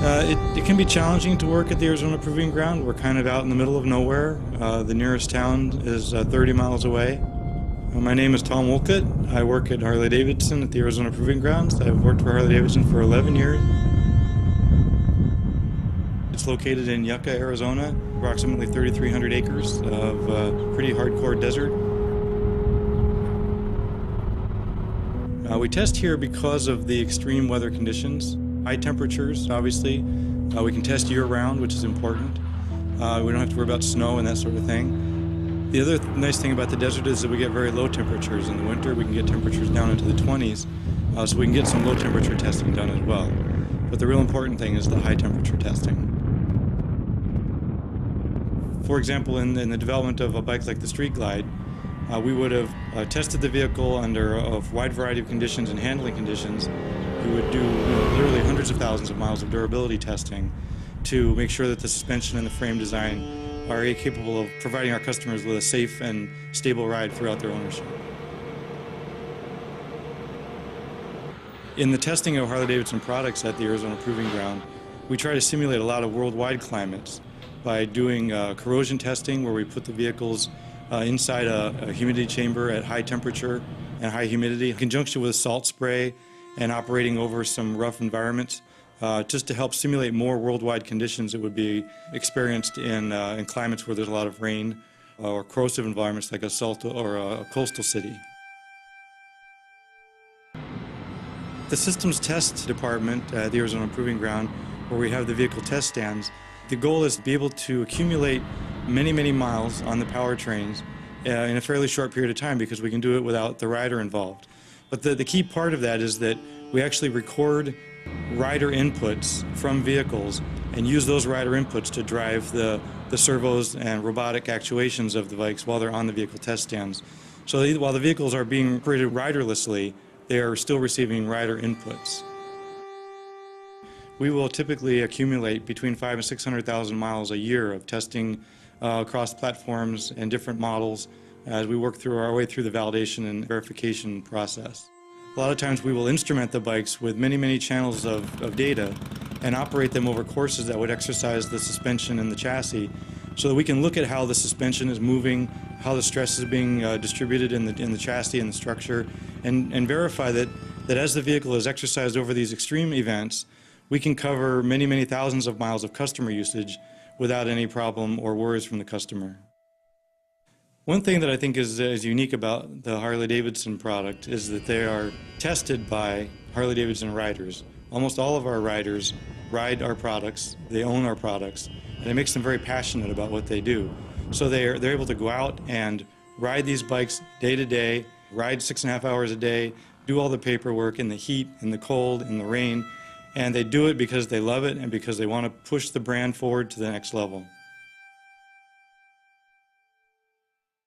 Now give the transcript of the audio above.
It can be challenging to work at the Arizona Proving Ground. We're kind of out in the middle of nowhere. The nearest town is 30 miles away. My name is Tom Wolcott. I work at Harley-Davidson at the Arizona Proving Grounds. I've worked for Harley-Davidson for 11 years. It's located in Yucca, Arizona, approximately 3,300 acres of pretty hardcore desert. We test here because of the extreme weather conditions. High temperatures, obviously. We can test year-round, which is important. We don't have to worry about snow and that sort of thing. The other nice thing about the desert is that we get very low temperatures. In the winter, we can get temperatures down into the 20s, so we can get some low-temperature testing done as well. But the real important thing is the high-temperature testing. For example, in the development of a bike like the Street Glide, we would have tested the vehicle under a wide variety of conditions and handling conditions. We would do literally hundreds of thousands of miles of durability testing to make sure that the suspension and the frame design are capable of providing our customers with a safe and stable ride throughout their ownership. In the testing of Harley-Davidson products at the Arizona Proving Ground, we try to simulate a lot of worldwide climates by doing corrosion testing, where we put the vehicles inside a humidity chamber at high temperature and high humidity, in conjunction with salt spray and operating over some rough environments, just to help simulate more worldwide conditions that would be experienced in climates where there's a lot of rain or corrosive environments like a salt or a coastal city. The systems test department at the Arizona Proving Ground, where we have the vehicle test stands, the goal is to be able to accumulate many, many miles on the powertrains in a fairly short period of time, because we can do it without the rider involved. But the key part of that is that we actually record rider inputs from vehicles and use those rider inputs to drive the servos and robotic actuations of the bikes while they're on the vehicle test stands. So while the vehicles are being operated riderlessly, they are still receiving rider inputs. We will typically accumulate between 500,000 and 600,000 miles a year of testing across platforms and different models as we work through our way through the validation and verification process. A lot of times we will instrument the bikes with many, many channels of data and operate them over courses that would exercise the suspension and the chassis, so that we can look at how the suspension is moving, how the stress is being distributed in the chassis and the structure, and verify that as the vehicle is exercised over these extreme events, we can cover many, many thousands of miles of customer usage without any problem or worries from the customer. One thing that I think is unique about the Harley-Davidson product is that they are tested by Harley-Davidson riders. Almost all of our riders ride our products, they own our products, and it makes them very passionate about what they do. So they're able to go out and ride these bikes day to day, ride 6.5 hours a day, do all the paperwork in the heat, in the cold, in the rain, and they do it because they love it and because they want to push the brand forward to the next level.